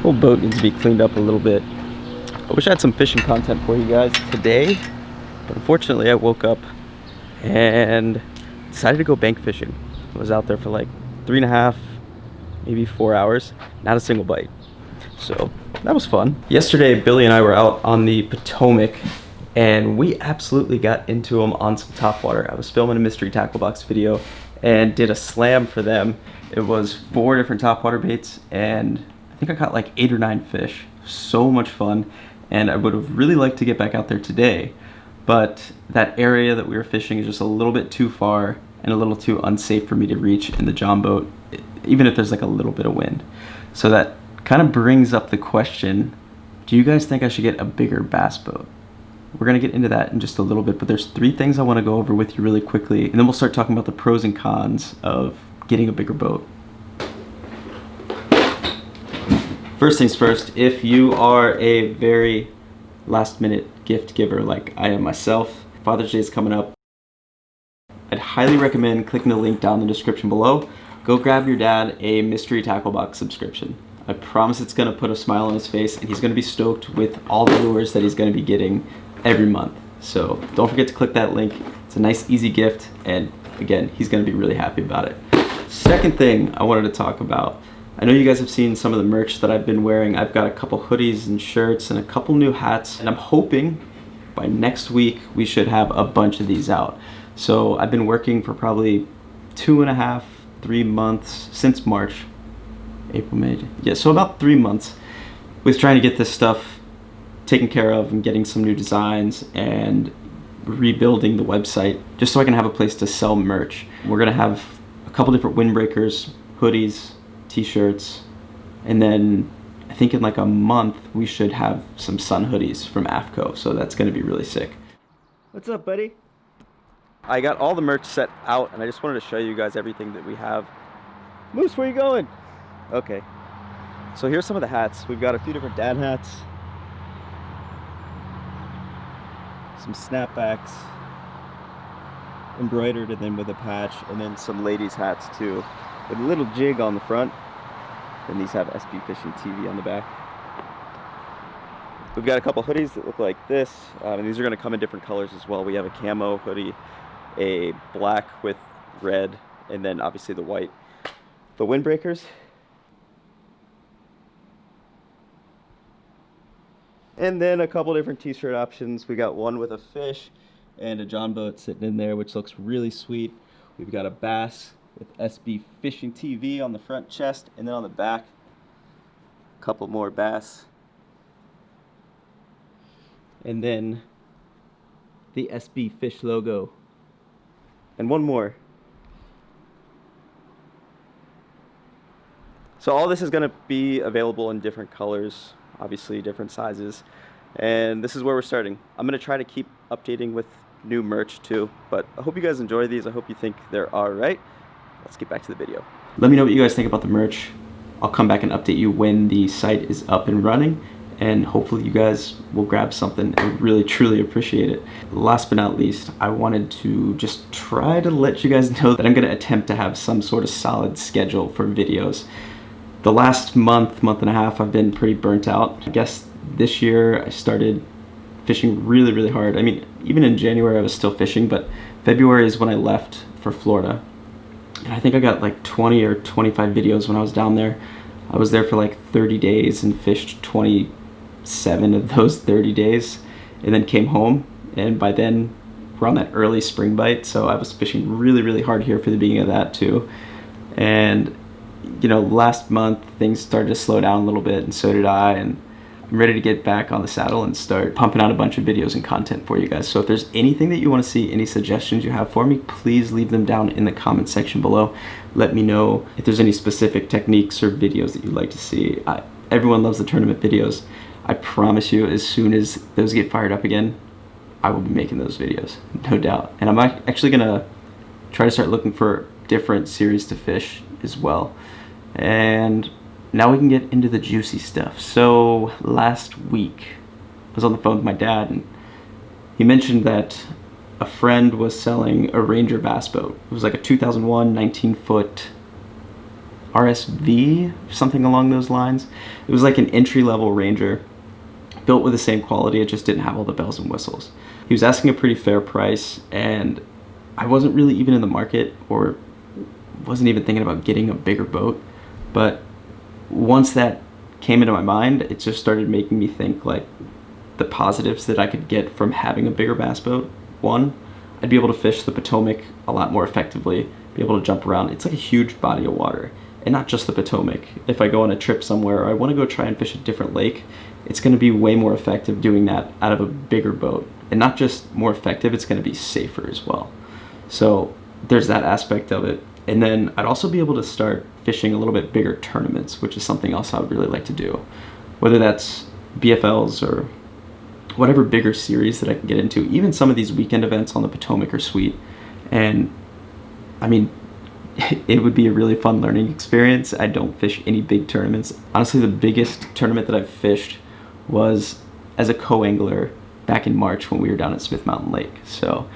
Whole boat needs to be cleaned up a little bit. I wish I had some fishing content for you guys today, but unfortunately I woke up and decided to go bank fishing. I was out there for like 3.5, maybe 4 hours, not a single bite. So that was fun. Yesterday, Billy and I were out on the Potomac and we absolutely got into them on some topwater. I was filming a mystery tackle box video and did a slam for them. It was 4 different topwater baits and I think I caught like 8 or 9 fish. So much fun, and I would have really liked to get back out there today, but that area that we were fishing is just a little bit too far and a little too unsafe for me to reach in the John boat, even if there's like a little bit of wind. So that kind of brings up the question, do you guys think I should get a bigger bass boat? We're gonna get into that in just a little bit, but there's 3 things I wanna go over with you really quickly, and then we'll start talking about the pros and cons of getting a bigger boat. First things first, if you are a very last minute gift giver like I am myself, Father's Day is coming up. I'd highly recommend clicking the link down in the description below. Go grab your dad a mystery tackle box subscription. I promise it's gonna put a smile on his face and he's gonna be stoked with all the lures that he's gonna be getting every month. So don't forget to click that link. It's a nice, easy gift, and again, he's gonna be really happy about it. Second thing I wanted to talk about, I know you guys have seen some of the merch that I've been wearing. I've got a couple hoodies and shirts and a couple new hats, and I'm hoping by next week we should have a bunch of these out. So I've been working for probably 2.5, 3 months since March, April, May, yeah, so about 3 months with trying to get this stuff taken care of and getting some new designs and rebuilding the website just so I can have a place to sell merch. We're gonna have a couple different windbreakers, hoodies, t-shirts, and then I think in like a month we should have some sun hoodies from AFCO, so that's gonna be really sick. What's up, buddy? I got all the merch set out and I just wanted to show you guys everything that we have. Moose, where you going? Okay, so here's some of the hats. We've got a few different dad hats, some snapbacks embroidered and then with a patch, and then some ladies hats too with a little jig on the front, and these have SB Fishing TV on the back. We've got a couple hoodies that look like this, and these are going to come in different colors as well. We have a camo hoodie, a black with red, and then obviously the white. The windbreakers, and then a couple different t-shirt options. We got one with a fish and a John boat sitting in there, which looks really sweet. We've got a bass with SB Fishing TV on the front chest, and then on the back, a couple more bass. And then the SB Fish logo. And one more. So all this is gonna be available in different colors, obviously different sizes. And this is where we're starting. I'm gonna try to keep updating with new merch too, but I hope you guys enjoy these. I hope you think they're all right. Let's get back to the video. Let me know what you guys think about the merch. I'll come back and update you when the site is up and running, and hopefully you guys will grab something. I really truly appreciate it. Last but not least, I wanted to just try to let you guys know that I'm gonna attempt to have some sort of solid schedule for videos. The last month and a half, I've been pretty burnt out. I guess this year I started fishing really hard. I mean, even in January I was still fishing, but February is when I left for Florida. And I think I got like 20 or 25 videos when I was down there. I was there for like 30 days and fished 27 of those 30 days, and then came home, and by then we're on that early spring bite, so I was fishing really hard here for the beginning of that too. And you know, last month things started to slow down a little bit, and so did I, and I'm ready to get back on the saddle and start pumping out a bunch of videos and content for you guys. So if there's anything that you want to see, any suggestions you have for me, please leave them down in the comment section below. Let me know if there's any specific techniques or videos that you'd like to see. Everyone loves the tournament videos. I promise you, as soon as those get fired up again, I will be making those videos, no doubt. And I'm actually gonna try to start looking for different series to fish as well. And now we can get into the juicy stuff. So last week I was on the phone with my dad, and he mentioned that a friend was selling a Ranger bass boat. It was like a 2001 19-foot RSV, something along those lines. It was like an entry-level Ranger, built with the same quality, it just didn't have all the bells and whistles. He was asking a pretty fair price, and I wasn't really even in the market or wasn't even thinking about getting a bigger boat. But once that came into my mind, it just started making me think like the positives that I could get from having a bigger bass boat. One, I'd be able to fish the Potomac a lot more effectively, be able to jump around. It's like a huge body of water, and not just the Potomac. If I go on a trip somewhere or I want to go try and fish a different lake, it's going to be way more effective doing that out of a bigger boat. And not just more effective, it's going to be safer as well. So there's that aspect of it. And then I'd also be able to start fishing a little bit bigger tournaments, which is something else I would really like to do. Whether that's BFLs or whatever bigger series that I can get into. Even some of these weekend events on the Potomac are sweet. And I mean, it would be a really fun learning experience. I don't fish any big tournaments. Honestly, the biggest tournament that I've fished was as a co-angler back in March when we were down at Smith Mountain Lake. So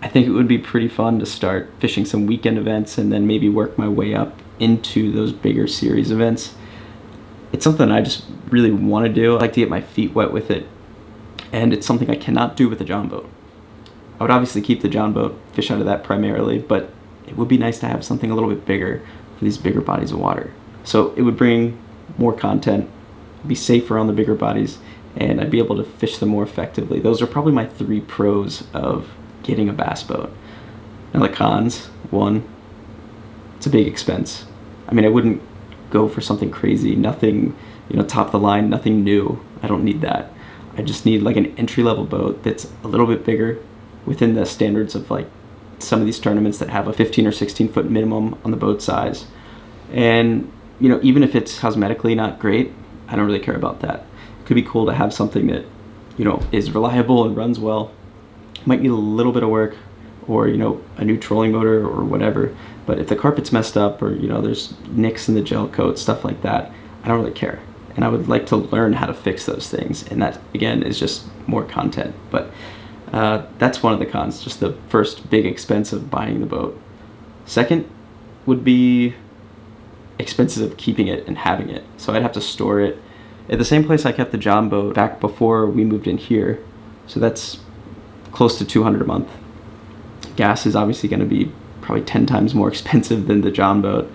I think it would be pretty fun to start fishing some weekend events and then maybe work my way up into those bigger series events. It's something I just really want to do. I like to get my feet wet with it, and it's something I cannot do with a John boat. I would obviously keep the John boat, fish out of that primarily, but it would be nice to have something a little bit bigger for these bigger bodies of water. So it would bring more content, be safer on the bigger bodies, and I'd be able to fish them more effectively. Those are probably my 3 pros of getting a bass boat. Now the cons, one, it's a big expense. I mean, I wouldn't go for something crazy, nothing, top of the line, nothing new. I don't need that. I just need like an entry-level boat that's a little bit bigger within the standards of like some of these tournaments that have a 15 or 16 foot minimum on the boat size. And, even if it's cosmetically not great, I don't really care about that. It could be cool to have something that, is reliable and runs well. Might need a little bit of work or, a new trolling motor or whatever. But if the carpet's messed up or, there's nicks in the gel coat, stuff like that, I don't really care. And I would like to learn how to fix those things. And that, again, is just more content. But that's one of the cons, just the first big expense of buying the boat. Second would be expenses of keeping it and having it. So I'd have to store it at the same place I kept the John boat back before we moved in here. So that's close to $200 a month. Gas is obviously going to be probably 10 times more expensive than the John boat.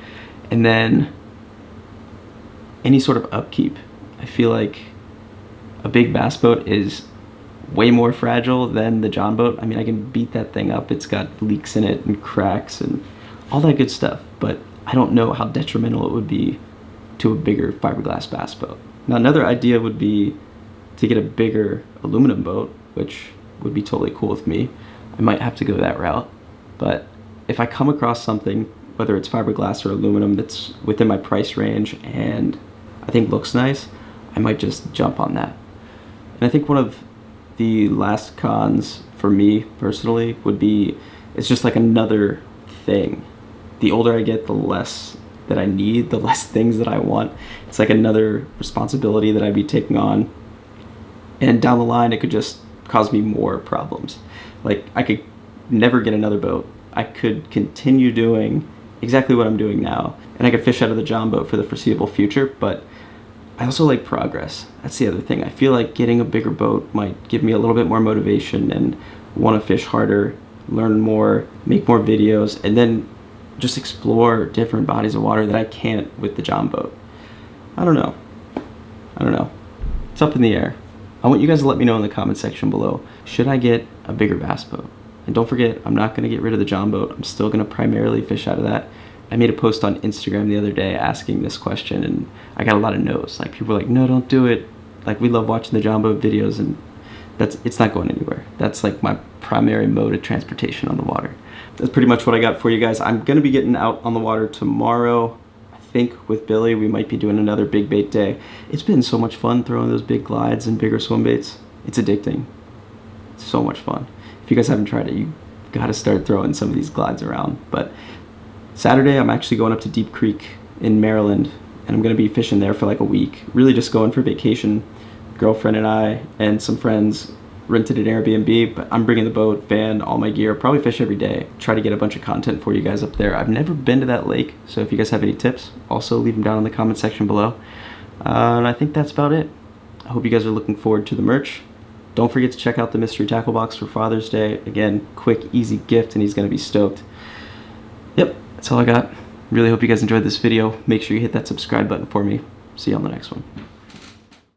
And then any sort of upkeep. I feel like a big bass boat is way more fragile than the John boat. I mean, I can beat that thing up. It's got leaks in it and cracks and all that good stuff, but I don't know how detrimental it would be to a bigger fiberglass bass boat. Now, another idea would be to get a bigger aluminum boat, which would be totally cool with me. I might have to go that route, but if I come across something, whether it's fiberglass or aluminum, that's within my price range and I think looks nice, I might just jump on that. And I think one of the last cons for me personally would be, it's just like another thing. The older I get, the less that I need, the less things that I want. It's like another responsibility that I'd be taking on. And down the line, it could just cause me more problems. Like, I could never get another boat. I could continue doing exactly what I'm doing now, and I could fish out of the John boat for the foreseeable future, but I also like progress. That's the other thing. I feel like getting a bigger boat might give me a little bit more motivation and want to fish harder, learn more, make more videos, and then just explore different bodies of water that I can't with the John boat. I don't know. It's up in the air. I want you guys to let me know in the comment section below, should I get a bigger bass boat? And don't forget, I'm not going to get rid of the John boat. I'm still going to primarily fish out of that. I made a post on Instagram the other day asking this question, and I got a lot of no's. Like, people were like, no, don't do it. Like, we love watching the John boat videos, and it's not going anywhere. That's like my primary mode of transportation on the water. That's pretty much what I got for you guys. I'm going to be getting out on the water tomorrow. I think with Billy, we might be doing another big bait day. It's been so much fun throwing those big glides and bigger swim baits. It's addicting. It's so much fun. If you guys haven't tried it, you got to start throwing some of these glides around. But Saturday, I'm actually going up to Deep Creek in Maryland, and I'm going to be fishing there for like a week. Really just going for vacation. Girlfriend and I and some friends, rented an Airbnb, but I'm bringing the boat, van, all my gear, probably fish every day, try to get a bunch of content for you guys up there. I've never been to that lake, so if you guys have any tips, also leave them down in the comment section below. And I think that's about it. I hope you guys are looking forward to the merch. Don't forget to check out the mystery tackle box for Father's Day. Again, quick, easy gift, and he's gonna be stoked. Yep, that's all I got. Really hope you guys enjoyed this video. Make sure you hit that subscribe button for me. See you on the next one.